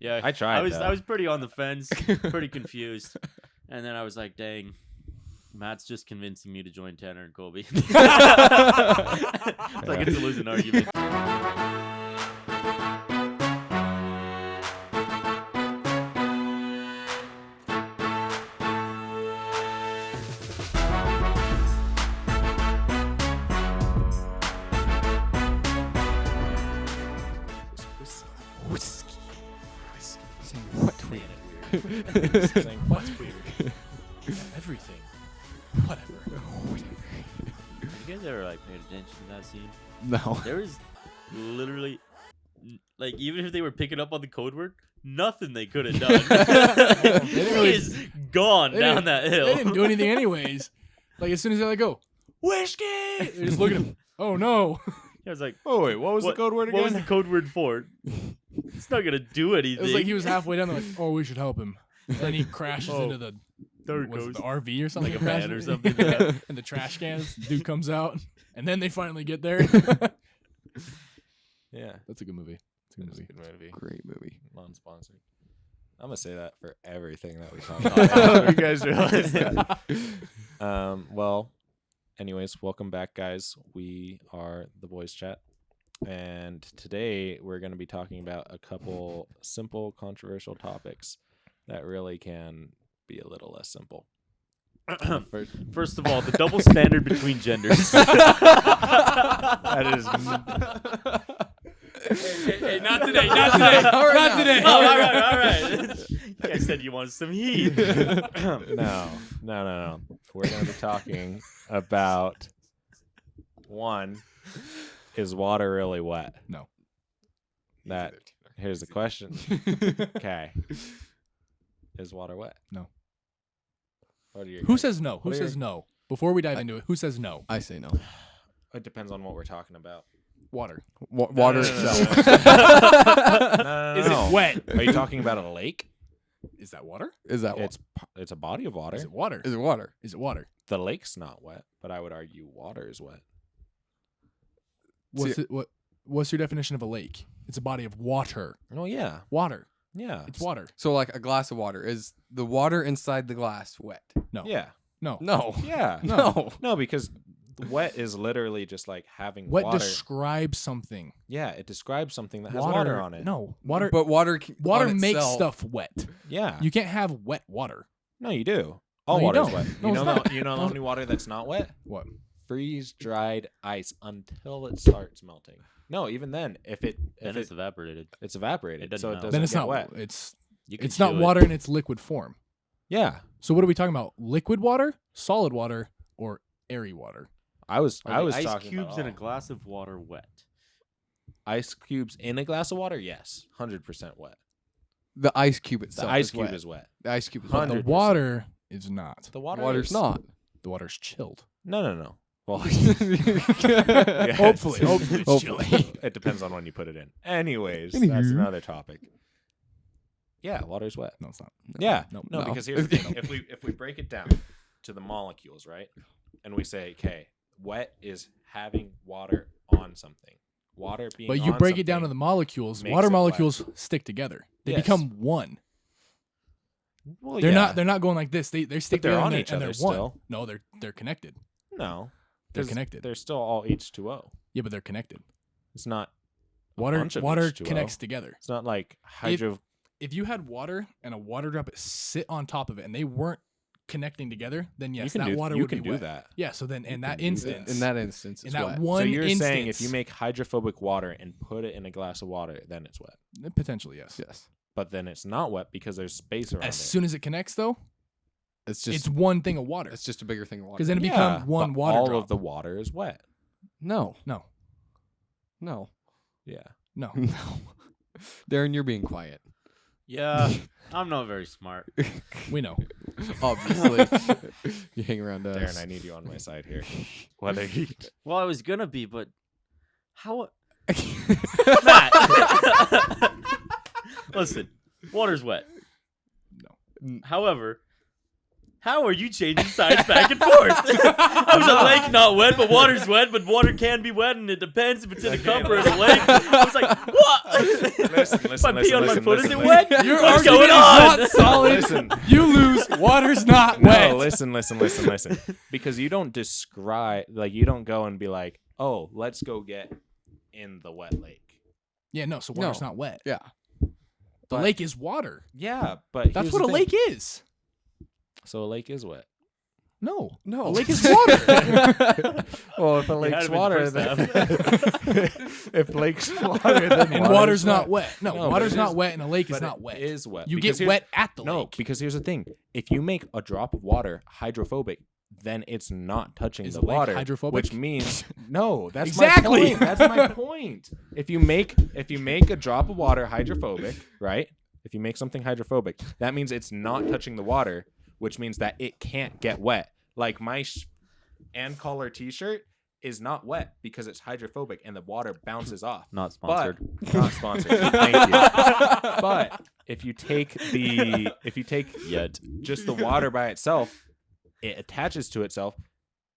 Yeah, I tried. I was pretty on the fence, pretty confused, and then I was like, "Dang, Matt's just convincing me to join Tanner and Colby." It's like it's a losing argument. Saying what's weird? Everything. Whatever. You guys ever like paid attention to that scene? No. There was literally, like, even if they were picking up on the code word, nothing they could have done. didn't really- He's gone down that hill. They didn't do anything anyways. Like as soon as they let go, whiskey. They just look at him. Oh no. I was like, Oh wait, what was the code word again? what was the code word for? It's not gonna do anything. It was like he was halfway down. They're like, oh, we should help him. And then he crashes into the there was it goes. the RV or something, Like a van crashes- or something. Yeah. And the trash cans. Dude comes out, and then they finally get there. Yeah, That's a good movie. It's a good it's a movie. good movie. Great movie. Non-sponsored. I'm gonna say that for everything that we talk about. You guys realize that? Well, anyways, welcome back, guys. We are the Boys Chat, and today we're going to be talking about a couple simple, controversial topics that really can be a little less simple. First of all, the double standard between genders. That is. Hey, not today. Not today. Not today. Oh, all right. You guys said you wanted some heat. No. We're going to be talking about one. Is water really wet? No. Here's the question. Okay. Is water wet? No. What are your Who guys- says no? Who what are says your- no? Before we dive into it, who says no? I say no. It depends on what we're talking about. Water. Water No. itself. No. Is it wet? Are you talking about a lake? Is that water? Is that water? It's a body of water. Is it water? Is it water? Is it water? The lake's not wet, but I would argue water is wet. What's your definition of a lake? It's a body of water. Oh yeah, Water. yeah. It's water. So like a glass of water. Is the water inside the glass wet? No. Yeah, No. No. yeah. No. No, because wet is literally just like having What water. describes something? Yeah, it describes something that has water on it. No. Water. But water on makes itself- stuff wet. Yeah. You can't have wet water. No, you do. All No, you water is don't. wet. No, you it's know not. the, you know the only water that's not wet? What? Freeze-dried ice until it starts melting. No, even then, if Then it's evaporated. it's evaporated, It doesn't so it melt. doesn't Then it's get not wet. It's You can it's not chew water in its liquid form. Yeah, So what are we talking about? Liquid water, solid water, or airy water? I was Ice talking cubes about in a all. glass of water wet. Ice cubes in a glass of water. Yes, 100% wet. The ice cube The itself. ice is cube wet. is wet. The ice cube is But wet. the 100%. water is not. The water Water's is not. The water's chilled. No. Well, Hopefully it's Hopefully. chilled. it depends on when you put it in. Anyways, Anywho. that's another topic. Yeah, water's wet. No, it's not. Yeah, Nope. no, No. because here's the thing: if we break it down to the molecules, right, and we say, okay, wet is having water on something. Water being. But you on break it down to something the molecules. makes Water it wet. molecules stick together. They Yes. become one. Well, They're yeah. not. They're not going like this. They stick they're together on and each and other they're one. still. No, they're connected. No, They're 'cause connected. They're still all H2O. Yeah, but they're connected. It's not a Water bunch of water H2O. connects together. It's not like hydro. If you had water and a water droplet sit on top of it and they weren't connecting together, then yes, you can that do, water you would can be do wet. that. Yeah, so then in that can do instance, In that instance, in it's that wet. one So you're instance, saying if you make hydrophobic water and put it in a glass of water, then it's wet. potentially yes. Yes. But then it's not wet because there's space around As it. soon as it connects, though, It's just it's one thing of water. it's just a bigger thing of water. Because then it Yeah, becomes one but water all drop. of the water is wet. No. No, No. Yeah. no. No. Darren, you're being quiet. Yeah, I'm not very smart. We know. Obviously. You hang around us. Darren, I need you on my side here. Whether you Well, I was gonna be, but how? Matt, listen, water's wet. No. However, How are you changing science back and forth? I was a lake, not wet, but water's wet, but water can be wet, and it depends if it's in a cup or in a lake. I was like, what? Listen, If I pee on my foot, is it listen. wet? Your What's argument going on? is not solid. Listen. You lose. Water's not wet. No, listen. Because you don't describe, like, you don't go and be like, oh, let's go get in the wet lake. Yeah, no. So water's No. not wet. Yeah. The But- lake is water. Yeah, but That's here's what a the lake thing. is. So a lake is wet. No. No. A lake is water. Well, if a had lake's him in the water, first then if lake's water, then And water's not wet. No, No, but water's it not is- wet, and a lake is But not it wet. is wet. You Because get here's- wet at the No, lake. because here's the thing: if you make a drop of water hydrophobic, then it's not touching Is the the lake water, hydrophobic? which means no. That's Exactly. my point. That's my point. If you make a drop of water hydrophobic, right? If you make something hydrophobic, that means it's not touching the water, which means that it can't get wet. Like my and collar T-shirt is not wet because it's hydrophobic and the water bounces off. Not sponsored. But not sponsored. Thank you. But if you take Yet. just the water by itself, it attaches to itself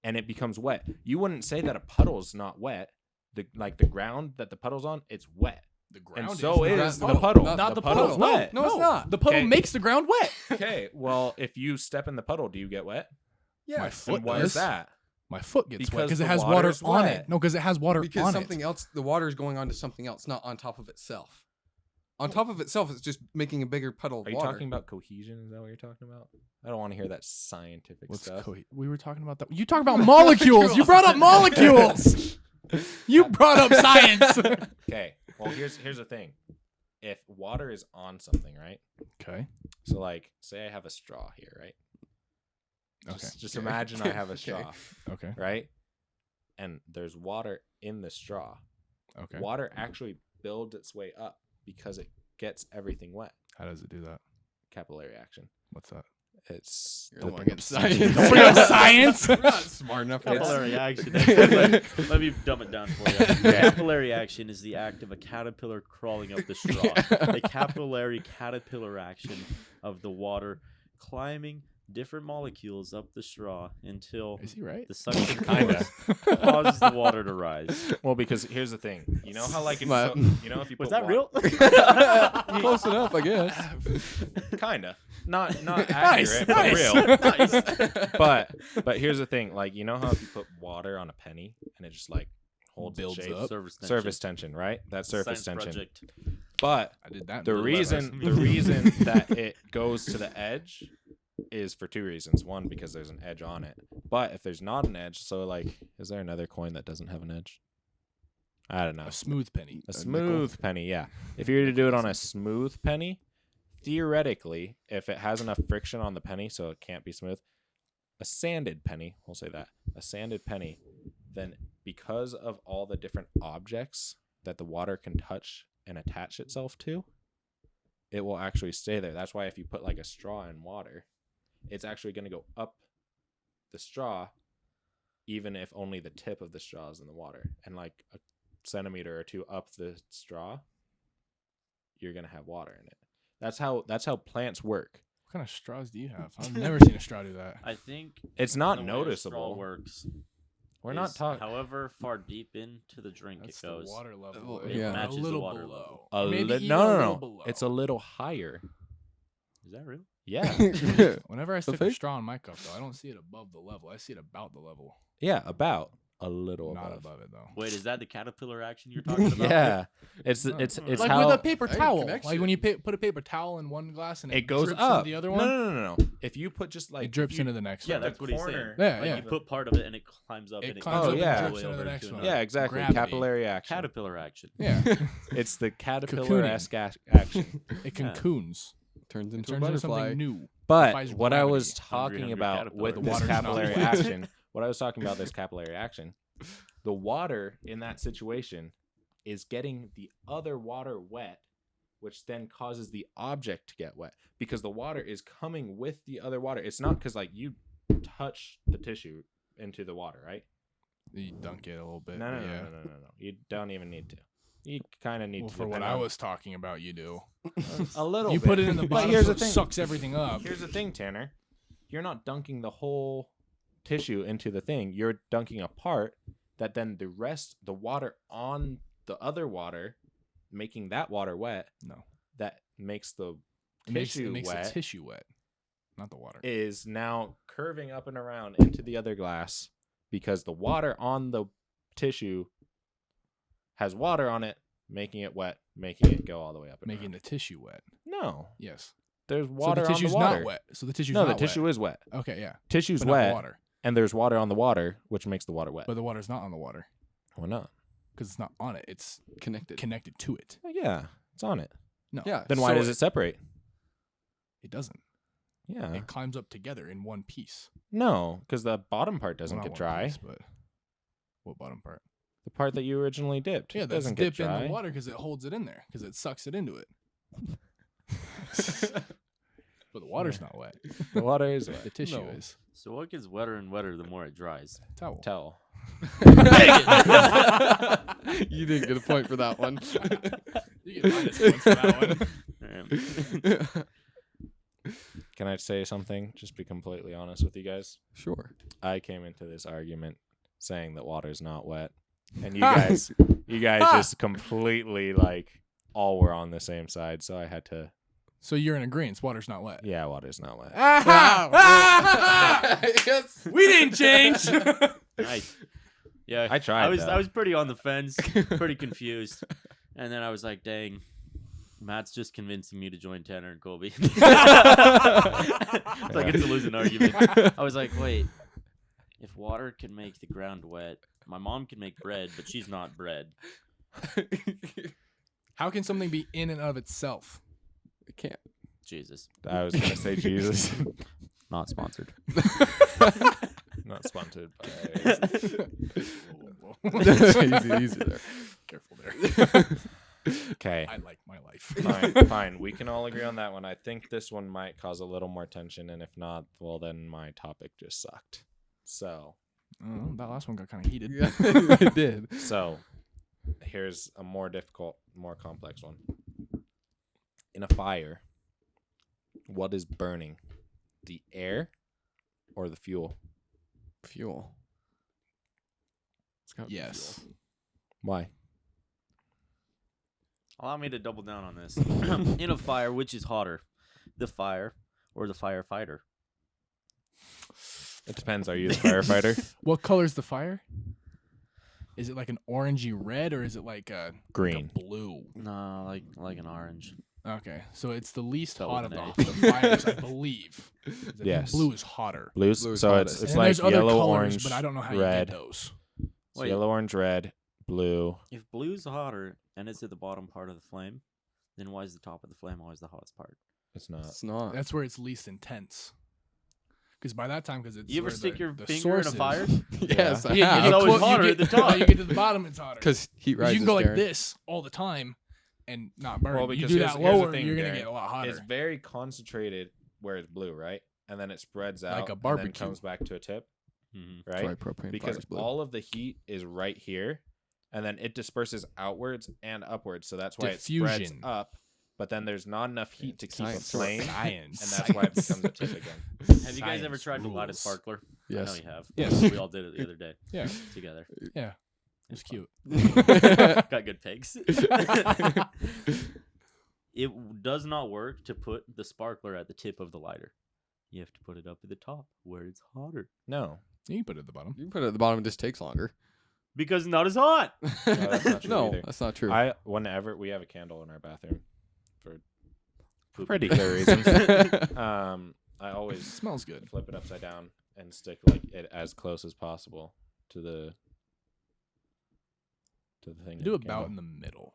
and it becomes wet. You wouldn't say that a puddle is not wet. The ground that the puddle's on, it's wet. The ground And so is is the the ground. puddle. Not the puddle's puddle. wet. No, it's not. The puddle Okay. makes the ground wet. Okay, well, if you step in the puddle, do you get wet? Yeah. My foot And why does. is that? My foot gets wet Because because it the has water water's on wet. it. No, because it has water Because on something it. else, the water is going on to something else, not on top of itself. On top of itself, it's just making a bigger puddle of Are you water. talking about cohesion? Is that what you're talking about? I don't want to hear that scientific stuff. We were talking about that. You talk about molecules. You brought up molecules. You brought up science. Okay. Well, here's the thing. If water is on something, right? Okay. So, like, say I have a straw here, right? Just Okay. imagine I have a Okay. straw, Okay. right? And there's water in the straw. Okay. Water actually builds its way up because it gets everything wet. How does it do that? Capillary action. What's that? It's Don't the- bring up science. Don't bring up science. We're not smart enough for that. Capillary action. Let me dumb it down for you. Capillary action is the act of a caterpillar crawling up the straw. The capillary caterpillar action of the water climbing different molecules up the straw until Is he right? the suction Kinda. force causes the water to rise. Well, because here's the thing. You know how like if My- you know if you Was put that real? Close enough, I guess. Kinda. Not Nice, accurate, nice. but real. But here's the thing. Like, you know how if you put water on a penny and it just like holds its Builds shape? up. Surface tension, right? That's surface Science tension. project. But I did that. the in reason that it goes to the edge is for two reasons. One, because there's an edge on it. But if there's not an edge, so like, is there another coin that doesn't have an edge? I don't know. a smooth penny. A smooth penny, yeah. If you were to do it on a smooth penny, theoretically, if it has enough friction on the penny so it can't be smooth, a sanded penny, we'll say that, a sanded penny, then because of all the different objects that the water can touch and attach itself to, it will actually stay there. That's why if you put like a straw in water, it's actually going to go up the straw, even if only the tip of the straw is in the water. And like a centimeter or two up the straw, you're going to have water in it. That's how plants work. What kind of straws do you have? I've never seen a straw do that. I think It's not the way a straw noticeable. works. We're not is talking however far deep into the drink That's it the goes. water level. It Yeah. matches a the little water below. a Maybe even no, a no, little no. below. It's a little higher. Is that real? Yeah. Whenever I stick a fake? straw in my cup, though, I don't see it above the level. I see it about the level, Yeah, about a little not above. above it though. Wait, is that the caterpillar action you're talking about? Yeah. It's No. it's Like how with a paper Hey, towel. connection. Like when you put a paper towel in one glass and it goes drips up. into the other one, No. If you put just like it drips if you- into the next Yeah, one. that's what he's saying. corner- Yeah, Like yeah. you put part of it and it climbs up It and it climbs up goes and all drips way into the over next to one. another. Yeah, exactly. Gravity. Capillary action. Caterpillar action. Yeah, It's the caterpillar Cocooning. esque action. it cocoons. Turns It into a turns into butterfly. something new. But Defies what I was gravity. talking Hungry about caterpillar. with The this water's not capillary wet. action, what I was talking about this capillary action, the water in that situation is getting the other water wet, which then causes the object to get wet because the water is coming with the other water. It's not because like you touch the tissue into the water, right? You dunk it a little bit. No. but yeah. You don't even need to. You kind of need Well, to. for what depend I on- was talking about, you do. a little. You bit. put it in the But bottom, here's so the it thing. sucks everything up. Here's the thing, Tanner. you're not dunking the whole tissue into the thing. You're dunking a part that then the water on the other water, making that water wet. No. That makes the It makes tissue wet. the tissue wet, not the water. Is now curving up and around into the other glass because the water on the tissue has water on it, making it wet, making it go all the way up and Making around. the tissue wet. No. Yes. There's water so the on the tissue's water. not wet. So the tissue's No, not the tissue wet. is wet. Okay, yeah. Tissue's But not the wet, water. and there's water on the water, which makes the water wet. But the water's not on the water Why not? because it's not on it. It's Connected. connected to it. Oh, yeah, it's on it. No. Yeah. Then why so does it separate? It doesn't. Yeah. It climbs up together in one piece. No, because the bottom part doesn't Well, get not one dry. piece, but what bottom part? The part that you originally dipped. Yeah, it that's doesn't get dipped in dry. the water because it holds it in there because it sucks it into it. But the water's not wet. The water is The wet. tissue No. is. So what gets wetter and wetter the more it dries? Towel. Tell. You didn't get a point for that one. You get minus points for that one. Can I say something? Just be completely honest with you guys. Sure. I came into this argument saying that water's not wet, and you guys just completely like all were on the same side. So I had to. So you're in agreement. Water's not wet. Yeah, water's not wet. Yes. We didn't change. Yeah, I tried. I though. was pretty on the fence, pretty confused, and then I was like, "Dang, Matt's just convincing me to join Tanner and Colby." It's like it's a losing argument. I was like, "Wait, if water can make the ground wet, my mom can make bread, but she's not bread." How can something be in and of itself? I can't. Jesus, I was gonna say Jesus. not sponsored. Not sponsored by. Whoa. Easy there. Careful there. Okay. I like my life. Fine. We can all agree on that one. I think this one might cause a little more tension, and if not, well, then my topic just sucked. So, That last one got kind of heated. Yeah, it did. so here's a more difficult, more complex one. In a fire, what is burning? The air or the fuel? Fuel. It's gotta be Yes. fuel. Why? Allow me to double down on this. In a fire, which is hotter, the fire or the firefighter? It depends. Are you the firefighter? What color's the fire? Is it like an orangey red or is it like a Green. blue? No, like an orange. Okay, so it's the least Spelled hot of with an the fires, I believe. I think Yes. blue is hotter. Blues. Blue is So hottest. it's And like there's other yellow, colors, orange, but I don't know how red. you get those. It's Wait. yellow, orange, red, blue. If blue's hotter and it's at the bottom part of the flame, then why is the top of the flame always the hottest part? It's not. It's not. That's where it's least intense. Because by that time, because it's You ever where stick the, your the finger in a source is. fire? Yes, I Yeah, have. it's always hotter you at the get, top. You get to the bottom, it's hotter. Because heat 'Cause rises. you can go like Darren. this all the time and not burn. Well, you because do here's- that here's the lower, thing, you're gonna Darren. get a lot hotter. It's very concentrated where it's blue, right? And then it spreads out Like a and barbecue. then comes back to a tip, Mm-hmm. That's right? why propane Because fire's blue. all of the heat is right here, and then it disperses outwards and upwards. So that's why it spreads Diffusion. up. But then there's not enough heat to keep a Science. flame, Science. and that's why it becomes a tip again. Have you guys ever Science tried to light a rules. sparkler? Yes. I know you have. Yes. We all did it the other day Yeah, together. yeah. It was cute. Got good pigs. It does not work to put the sparkler at the tip of the lighter. You have to put it up at the top where it's hotter. No. You can put it at the bottom. You can put it at the bottom. It just takes longer. Because it's not as hot. that's not true No, either. that's not true. Whenever we have a candle in our bathroom for Poop. pretty clear reasons, I It always smells good. flip it upside down and stick like it as close as possible to the thing. You do in the about candle. in the middle.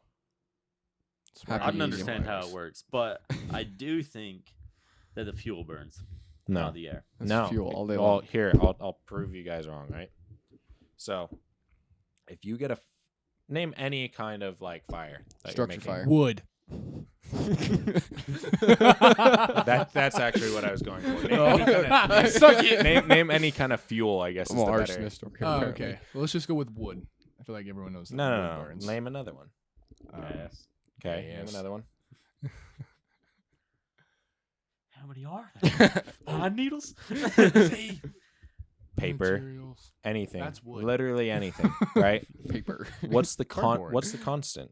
It's Happy I don't medium understand how it wires. works, but I do think that the fuel burns, No, not the air. That's no. fuel all day Well, long. here I'll prove you guys wrong, right? So, if you get name any kind of like fire, that you're Structure making. fire. wood. That's actually what I was going for. Name, Oh. any kind of, Suck it. name any kind of fuel, I guess. I'm Is an the better. arsonist over here. Oh, apparently. okay. Well, let's just go with wood. I feel like everyone knows that No, wood no, no. burns. Name another one. Yes. Okay, name Yes. another one. How many many are there? 9 needles? See? Paper, Materials. anything. That's wood. Literally anything, right? Paper. What's the Cardboard. what's the constant?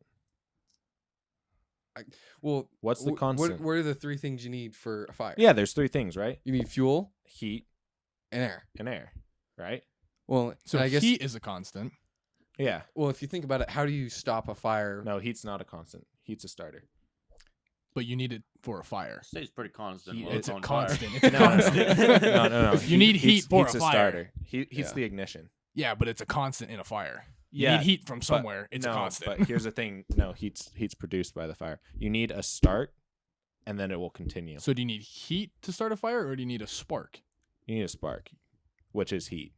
Well, What's the constant? What are the 3 things you need for a fire? Yeah, there's 3 things, right? You need fuel Heat and air. and air, right? Well, So and I guess. heat is a constant. Yeah. Well, if you think about it, how do you stop a fire? No, heat's not a constant. Heat's a starter. But you need it for a fire. Stays pretty constant. Heat- while It's a on fire. constant. It's a No, no, no. constant. No. You need heat for heat's a a fire. starter. Heat's Yeah. the ignition. Yeah, but it's a constant in a fire. You Yeah, need heat from but- somewhere. It's no, a constant. But here's the thing. No, heat's produced by the fire. You need a start, and then it will continue. So do you need heat to start a fire, or do you need a spark? You need a spark, which is heat,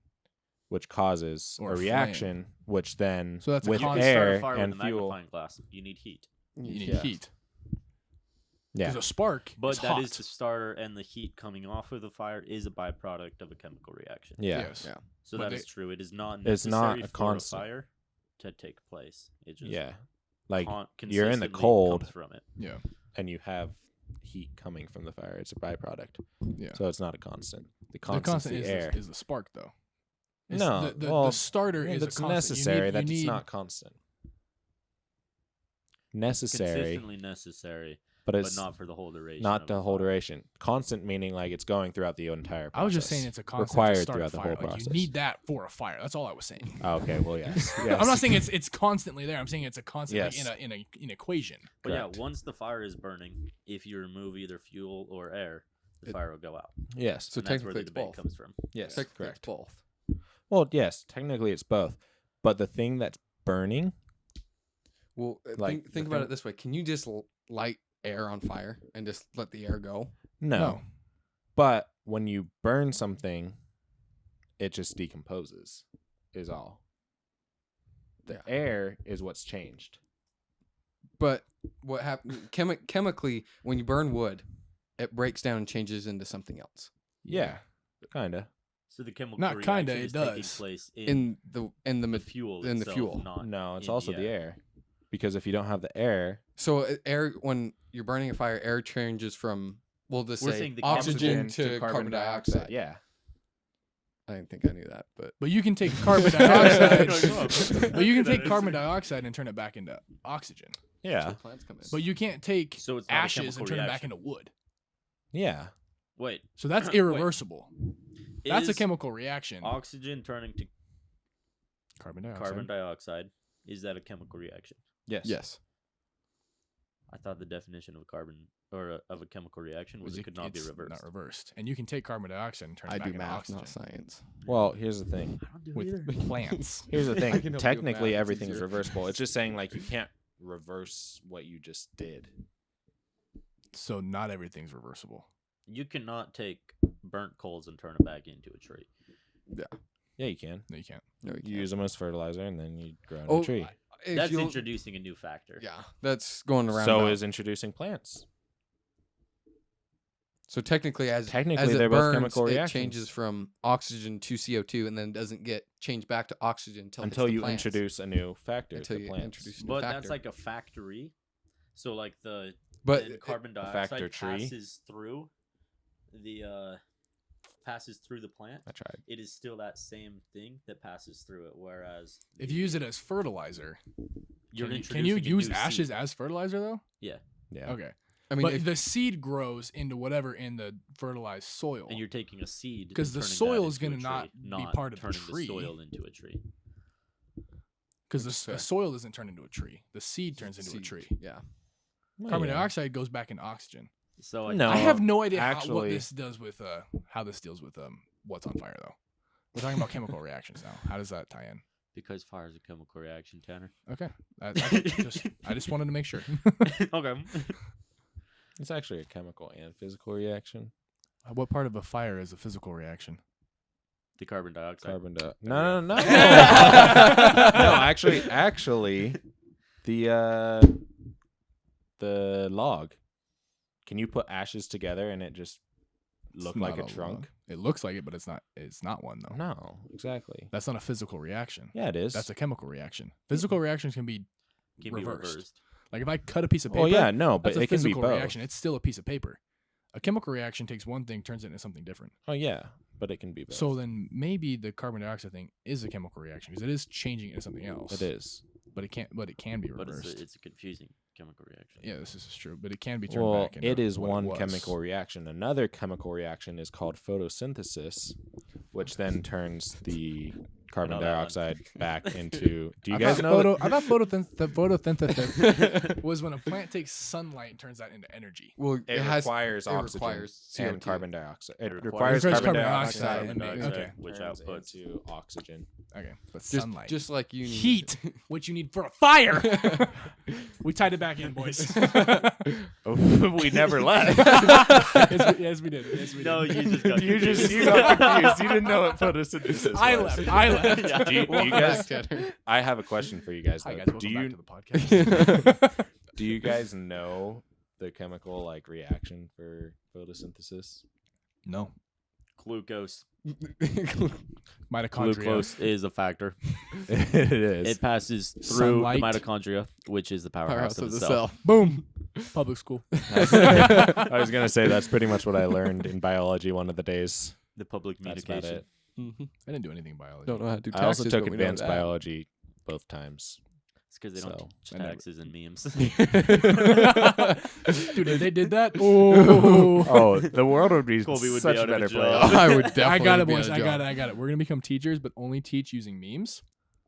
which causes Or a a flame. reaction, which then So that's a with You constant. can start air a fire and with a fuel. magnifying glass. You need heat. You need Yeah. heat. Yeah. Because a spark But is that hot. is the starter, and the heat coming off of the fire is a byproduct of a chemical reaction. Yeah. Yes. Yeah. So But that is they- true. It is not It's not necessary a for constant. a fire to take place. It just Yeah. Like you're in the consistently cold comes from it. Yeah. and you have heat coming from the fire. It's a byproduct. Yeah. So it's not a constant. The The constant's constant the is air. is the spark, though. It's No, the well, starter Yeah, is that's a constant. necessary. You That's need, not constant. Necessary, Consistently necessary, but but it's not for the whole duration. not of the a whole fire. duration. Constant meaning like it's going throughout the entire process. I was just saying it's a constant required to start throughout a the fire. whole Like, process. you need that for a fire. That's all I was saying. Oh, okay, well, yes. I'm not saying it's constantly there. I'm saying it's a constant Yes. like, in an equation. But Correct. yeah, once the fire is burning, if you remove either fuel or air, the It- fire will go out. Yes. So And that's where technically the it's debate both. comes from. Yes. Technically Correct. it's both. Well, yes. Technically, it's both. But the thing that's burning, Well, Like, think the about thing- it this way: can you just light air on fire and just let the air go? no. But when you burn something, it just decomposes. Is all. The Yeah. air is what's changed. But what happens chemically when you burn wood, it breaks down and changes into something else Yeah. Kinda. So the chemical Not reaction kinda, it is taking does. place in the the fuel. in the itself, fuel. Not No, it's in also the air. Because if you don't have the air, So air, when you're burning a fire, air changes from, we'll just We're say saying the oxygen chemical- to carbon dioxide. Yeah. I didn't think I knew that, but But you can take carbon dioxide. Like, But you can that take is- carbon dioxide and turn it back into oxygen. that's Yeah. where plants come in. But you can't take So it's not a ashes and chemical turn it back reaction. into wood. Yeah. Wait, So that's Wait. irreversible. That's a is chemical reaction. Oxygen turning to Carbon dioxide. carbon dioxide. Is that a chemical reaction? Yes. yes, I thought the definition of a carbon of a chemical reaction was it could not be it's reversed. Not reversed. And you can take carbon dioxide and turn it I back do into math, oxygen not science. Well, here's the thing. I don't do either. with plants. Here's the I can thing. help you with Technically, math, it's everything's easier. reversible. It's just saying like you can't reverse what you just did. So not everything's reversible. You cannot take burnt coals and turn it back into a tree. Yeah, you can. No, you can't. No, You use them as fertilizer, and then you grow a new Oh, tree. if That's you'll- introducing a new factor. Yeah, that's going around. So is introducing plants. So technically, as Technically, it they're both burns, chemical it reactions. changes from oxygen to CO2, and then doesn't get changed back to oxygen Until you introduce a new factor Until to you plants. introduce a new But factor. that's like a factory. So like the But then it- carbon factor dioxide tree. passes through the plant. I tried. It is still that same thing that passes through it. Whereas If you use it as fertilizer, you're can you introducing a use new ashes seed. as fertilizer though? Yeah. Okay. I mean, But if, the seed grows into whatever in the fertilized soil. and you're taking a seed and 'Cause the turning that soil is into a gonna tree, not be part of the turning tree. the soil into a tree. Because That's the fair. soil doesn't turn into a tree. The seed turns into a seed, tree. Yeah. Carbon Yeah. dioxide goes back into oxygen. So No. I have no idea what actually- this does with how this deals with what's on fire though. We're talking about chemical reactions now. How does that tie in? because fire is a chemical reaction, Tanner. Okay, I just wanted to make sure. Okay. It's actually a chemical and physical reaction. What part of a fire is a physical reaction? The carbon dioxide. Carbon dioxide. There No, we no, go. no. No, actually, the log. Can you put ashes together and it just look It's like a not trunk? log. It looks like it, but it's not. It's not one though. No, exactly. That's not a physical reaction. Yeah, it is. That's a chemical reaction. Physical reactions can be Can be reversed. reversed. Like if I cut a piece of paper, Oh yeah, no, but that's a it can be physical both. reaction. It's still a piece of paper. A chemical reaction takes one thing, turns it into something different. Oh yeah, but it can be both. So then maybe the carbon dioxide thing is a chemical reaction because it is changing into something else. it is. But it can't. But it can be But reversed. it's a confusing chemical reaction. Yeah, this is true. But it can be turned Well, back. Into it is what one was. chemical reaction. Another chemical reaction is called photosynthesis, which then turns the carbon know that one. dioxide back into. Do you I guys thought know? I thought photosynthesis was when a plant takes sunlight and turns that into energy. Well, It requires oxygen requires and CO2. carbon dioxide. It It requires requires carbon carbon dioxide, dioxide and and dioxide okay. Which turns outputs. into oxygen. Okay, but Just, sunlight, just like you need heat, which you need for a fire. We tied it back in, boys. We never left. yes, we did. Yes, we did. No, you just got you confused. got confused. You didn't know what photosynthesis I was. left. I left. Yeah. Do you Welcome guys? back, Tanner. I have a question for you guys. Hi Though. guys, Do welcome you back to the podcast. do you guys know the chemical like reaction for photosynthesis? No, Glucose. mitochondria. Glucose is a factor. It is. It passes through Sunlight. the mitochondria, which is the powerhouse, of the cell. cell. Boom. Public school. I was gonna say that's pretty much what I learned in biology one of the days. The public That's about communication. it. Mhm. I didn't do anything in biology. Don't know how to do I also taxes, took but we know advanced that. biology both times. It's because they don't So, teach I never- taxes and memes. Dude, if they did that, oh, Oh, the world would be Colby would be such out a of a better job. place. I would definitely I got it, be boys. on a I got job. it. I got it. We're gonna become teachers, but only teach using memes,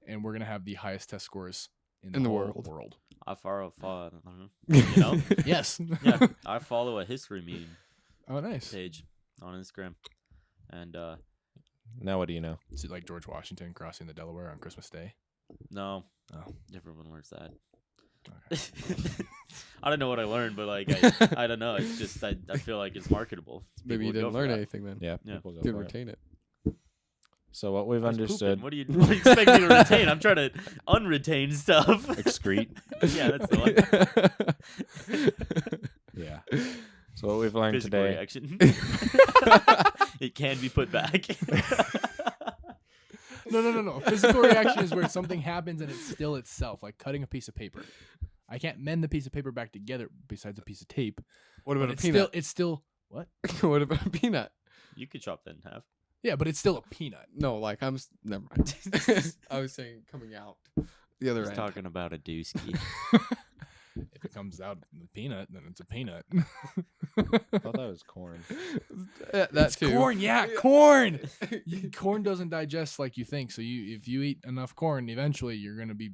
and we're gonna have the highest test scores in the In the whole world. I follow, I don't know. You know? Yes. Yeah, I follow a history meme Oh, nice. page on Instagram, and Now what do you know? Is it like George Washington crossing the Delaware on Christmas Day? no, Oh. everyone wears that. Okay. I don't know what I learned, but like I don't know. It's just I feel like it's marketable. Maybe you People didn't would go for learn that. anything then. Yeah, Yeah. people go Didn't for it. retain it. So what we've I was understood. pooping. What do you expect me to retain? I'm trying to unretain stuff. Excrete. Yeah, that's the one. Yeah. So what we've learned Physical today. reaction. It can be put back. No. Physical reaction is where something happens and it's still itself, like cutting a piece of paper. I can't mend the piece of paper back together besides a piece of tape. What But about a it's peanut? still, it's still what? What about a peanut? You could chop that in half. Yeah, but it's still a peanut. No, like never mind. I was saying coming out the other He's end. talking about a dooski. If it comes out the peanut, then it's a peanut. I thought that was corn. That It's too. corn, yeah, corn. Corn doesn't digest like you think. So if you eat enough corn, eventually you're gonna be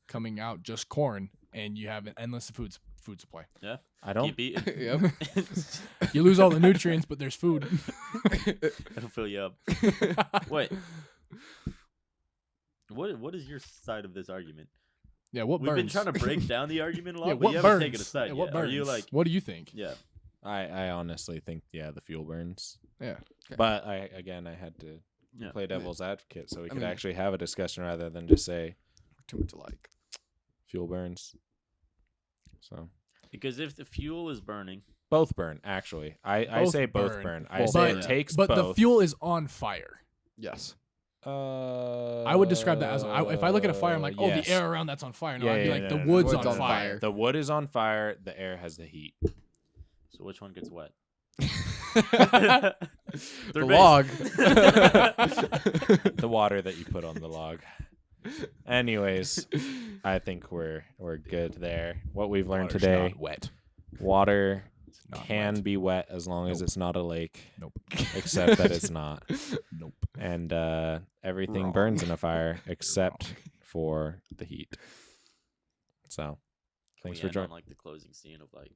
coming out just corn, and you have an endless food supply. Yeah. I don't. Keep eating. Yep. You lose all the nutrients, but there's food. It'll fill you up. Wait. What is your side of this argument? Yeah, what We've burns? been trying to break down the argument a lot, Yeah, but what you haven't burns? taken a side Yeah, yet. what burns? Are you like, What do you think? yeah, I honestly think the fuel burns. Yeah. But I had to yeah. play devil's advocate so we I could mean- actually have a discussion rather than just say Too much alike. fuel burns. So Because if the fuel is burning, both burn. Actually, I Both say both burn. burn. I Both say burn. it takes But both. the fuel is on fire. Yes. I would describe that as if I look at a fire, I'm like, oh, yes. the air around that's on fire. No, Yeah, I'd be yeah, like, no, the no, no. wood's Wood's on on fire. fire. The wood is on fire. The air has the heat. so which one gets wet? The Third log. The water that you put on the log. Anyways, I think we're good there. What we've learned Water's today: not wet. water It's not can wet. be wet as long as Nope. it's not a lake, Nope. except that it's not. Nope. And everything Wrong. burns in a fire except for the heat. So, thanks we for end joining. on like the closing scene of like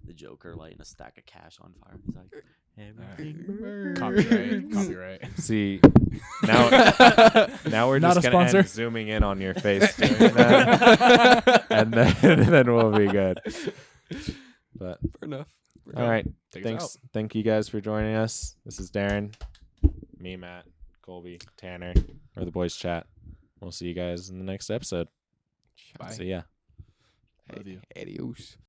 the Joker lighting a stack of cash on fire. He's like, everything burns. Copyright. See, now we're Not just a gonna sponsor. end zooming in on your face doing that, and then we'll be good. But Fair enough. all right, Take us thanks. Thank you guys for joining us. This is Darren, me, Matt, Colby, Tanner, or the boys chat. We'll see you guys in the next episode. Bye. See ya. Love you. Adios.